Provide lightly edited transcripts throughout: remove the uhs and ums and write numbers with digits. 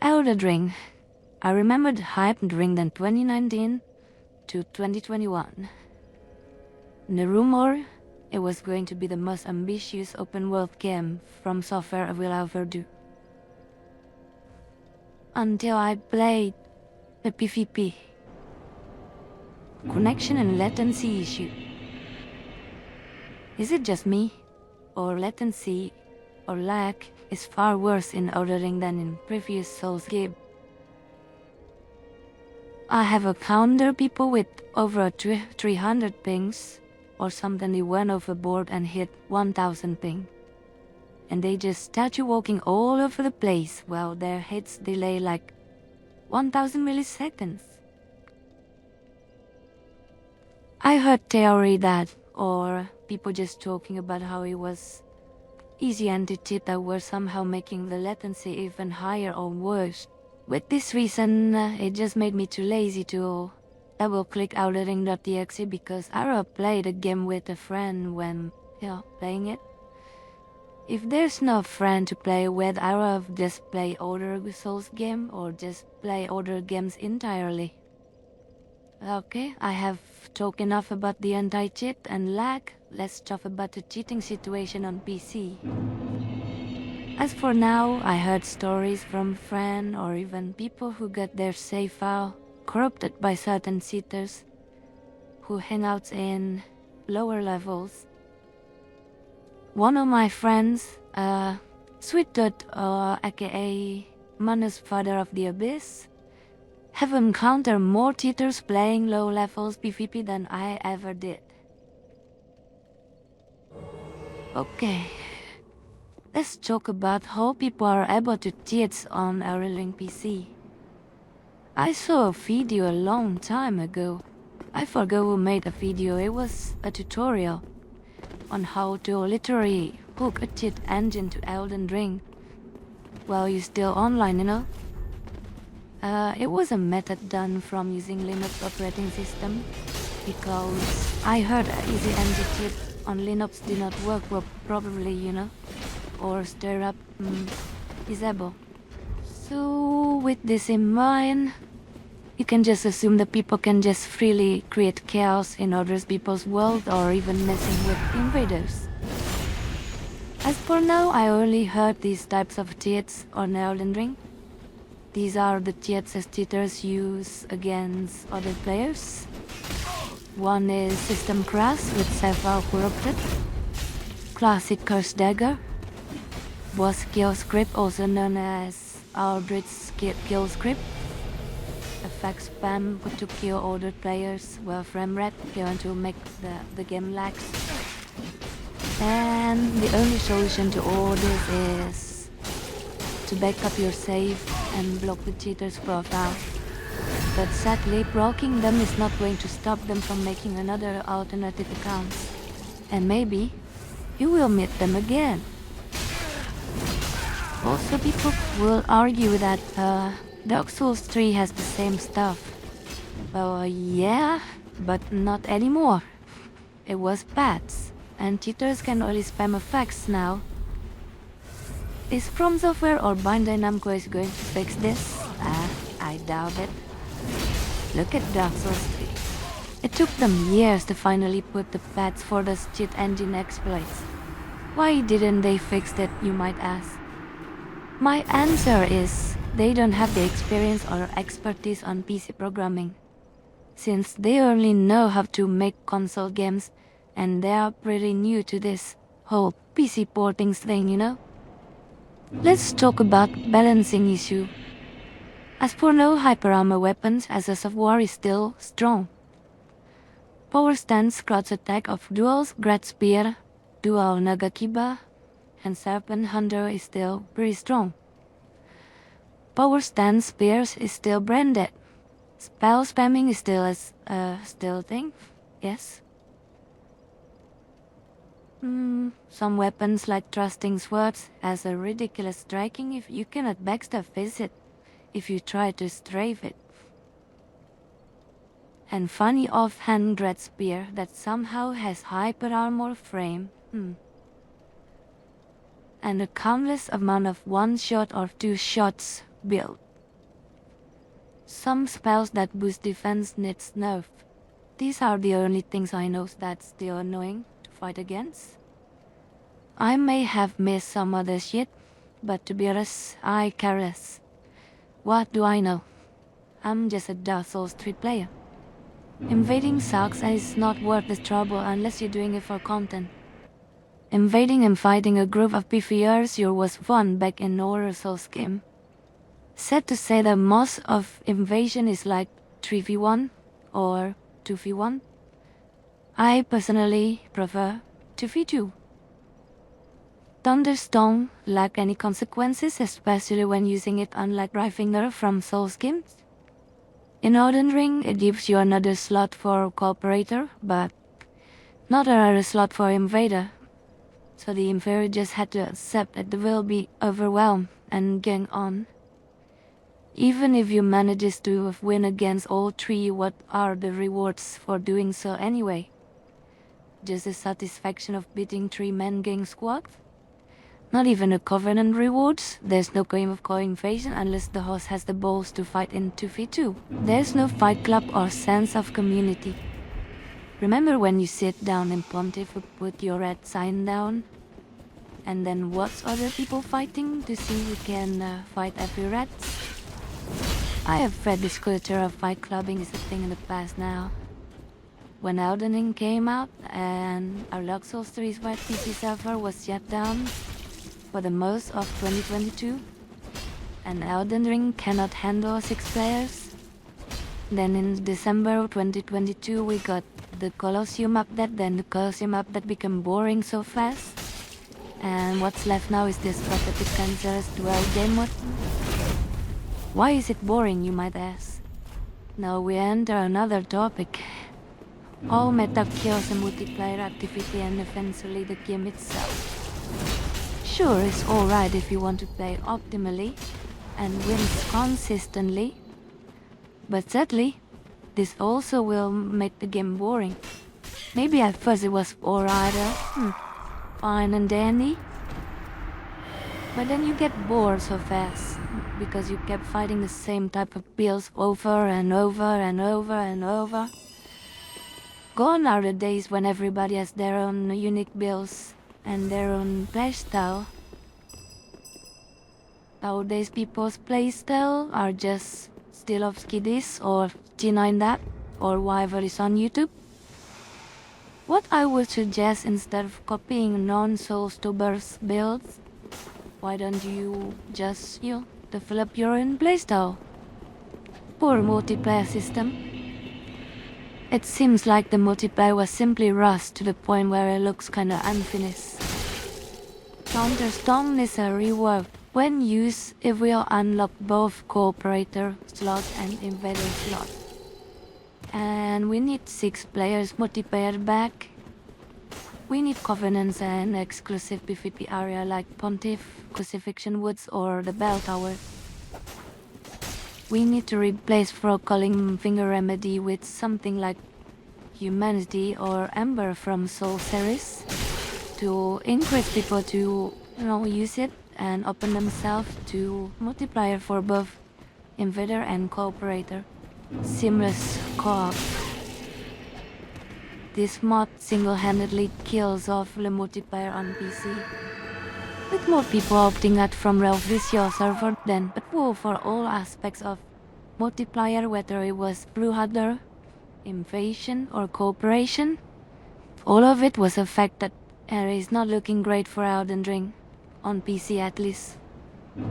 Elder Ring. I remember the hype during the 2019 to 2021. The rumor it was going to be the most ambitious open world game from software I will ever do. Until I played the PvP. Connection and latency issue. Is it just me? Or latency or lag is far worse in Elden Ring than in previous Souls game. I have encountered people with over 300 pings or something. They went overboard and hit 1000 ping. And they just start you walking all over the place while their hits delay like 1000 milliseconds. I heard theory that, or people just talking about how it was easy anti-cheat that were somehow making the latency even higher or worse. With this reason, it just made me too lazy to double-click outerring.exe because I rather played a game with a friend when, playing it. If there's no friend to play with, I rather just play other Souls game or just play other games entirely. Okay, I have talked enough about the anti-cheat and lag. Let's talk about the cheating situation on PC. As for now, I heard stories from friends or even people who got their save file corrupted by certain cheaters who hang out in lower levels. One of my friends, Sweet Dot, aka Manus Father of the Abyss, have encountered more cheaters playing low levels PvP than I ever did. Okay, let's talk about how people are able to cheat on Elden Ring PC. I saw a video a long time ago. I forgot who made a video. It was a tutorial on how to literally hook a cheat engine to Elden Ring while you're still online, you know? It was a method done from using Linux operating system because I heard easy anti-cheat on Linux did not work well, probably, you know, or stir up disable. So with this in mind, you can just assume that people can just freely create chaos in other people's world or even messing with invaders. As for now, I only heard these types of cheats on Elden Ring. These are the cheats as cheaters use against other players. One is System Crash with several corrupted, Classic Curse Dagger, Boss Kill Script also known as Aldrich's Kill Script, Effect Spam to kill other players while frame rate going to make the game lag. And the only solution to all this is to back up your save and block the cheater's profile. But sadly, blocking them is not going to stop them from making another alternative account. And maybe you will meet them again. Also, people will argue that Dark Souls 3 has the same stuff. Well, yeah, but not anymore. It was patched, and cheaters can only spam effects now. Is From Software or Bandai Namco is going to fix this? I doubt it. Look at Dark Souls 3. It took them years to finally put the patch for the cheat engine exploits. Why didn't they fix it, you might ask? My answer is they don't have the experience or expertise on PC programming, since they only know how to make console games and they are pretty new to this whole PC porting thing, you know? Let's talk about balancing issue. As for no hyper armor weapons, Ashes of War is still strong. Power stance crouch attack of dual Great Spear, dual Nagakiba, and Serpent Hunter is still pretty strong. Power stance spears is still branded. Spell spamming is still a thing, yes. Some weapons like thrusting swords has a ridiculous striking if you cannot backstab it if you try to strafe it. And funny offhand Dread Spear that somehow has hyper armor frame. And a countless amount of one shot or two shots build. Some spells that boost defense needs nerf. These are the only things I know that's still annoying to fight against. I may have missed some other shit, but to be honest, I care less. What do I know? I'm just a Dark Souls 3 player. Invading sucks and it's not worth the trouble unless you're doing it for content. Invading and fighting a group of PvPers was fun back in Horror Souls game. Sad to say that most of invasion is like 3v1 or 2v1. I personally prefer 2v2. Thunderstorm lack any consequences, especially when using it unlike Riffinger from Souls games. In Elden Ring, it gives you another slot for Cooperator, but not another slot for Invader. So the Invader just had to accept that they will be overwhelmed and gang on. Even if you manage to win against all three, what are the rewards for doing so anyway? Just the satisfaction of beating 3-man gang squad? Not even a Covenant rewards. There's no game of co-invasion unless the host has the balls to fight in 2v2. There's no fight club or sense of community. Remember when you sit down in Pontiff, put your red sign down, and then watch other people fighting to see who can fight every red? I have read this culture of fight clubbing is a thing in the past now. When Elden Ring came out and our Dark Souls 3's White PC server was shut down for the most of 2022, and Elden Ring cannot handle 6 players. Then in December 2022 we got the Colosseum update, then the Colosseum update became boring so fast. And what's left now is this pathetic cancerous dual game mode. Why is it boring, you might ask? Now we enter another topic. All meta kills and multiplayer activity and eventually the game itself. Sure, it's alright if you want to play optimally and wins consistently, but sadly, this also will make the game boring. Maybe at first it was alright, fine and dandy, but then you get bored so fast because you kept fighting the same type of builds over and over and over and over. Gone are the days when everybody has their own unique builds and their own playstyle. Nowadays people's playstyle are just Still of Skiddies or G9 that or whatever is on YouTube. What I would suggest, instead of copying non-Souls tubers builds, why don't you just, develop your own playstyle? Poor multiplayer system. It seems like the multiplayer was simply rushed to the point where it looks kinda unfinished. Thunderstorm is a rework. When used, it will unlock both Cooperator slot and Invader slot. And we need 6 players multiplayer back. We need Covenants and exclusive PvP area like Pontiff, Crucifixion Woods or the Bell Tower. We need to replace Frog Calling Finger Remedy with something like Humanity or Ember from Soul series to encourage people to, use it and open themselves to multiplayer for both Invader and Cooperator. Seamless co-op. This mod single-handedly kills off the multiplayer on PC. With more people opting out from Real Visual server than but for all aspects of multiplayer, whether it was Blueharder, Invasion or Cooperation, all of it was affected and is not looking great for Elden Ring, on PC at least.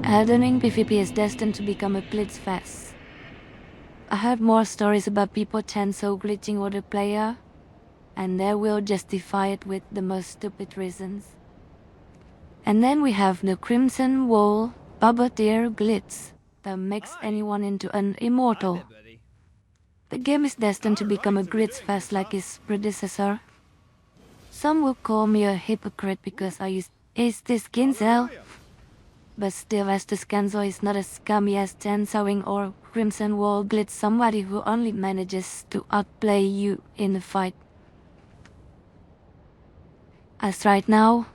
Elden Ring PvP is destined to become a blitzfest. I heard more stories about people so glitching other player, and they will justify it with the most stupid reasons. And then we have the Crimson Wall Puppeteer glitch that makes anyone into an immortal. The game is destined to become a glitchfest like its predecessor. Some will call me a hypocrite because I use Estes Ginzel, but still Estes Ginzel is not as scummy as Chansawing or Crimson Wall glitch, somebody who only manages to outplay you in a fight. As right now,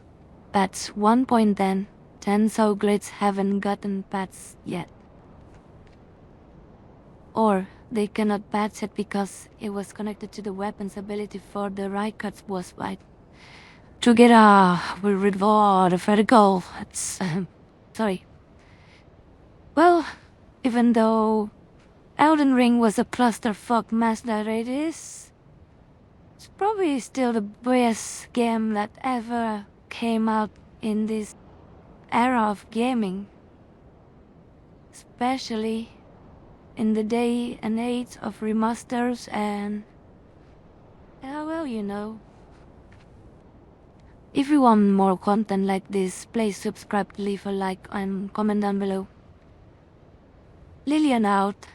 patch 1.10, Chainsaw glitch haven't gotten patched yet. Or they cannot patch it because it was connected to the weapon's ability for the Rykard's boss fight. Together will reward a vertical. It's sorry. Well, even though Elden Ring was a clusterfuck mess that it is, it's probably still the best game that ever came out in this era of gaming. Especially in the day and age of remasters and... yeah, well, you know. If you want more content like this, please subscribe, leave a like and comment down below. Lylliana out.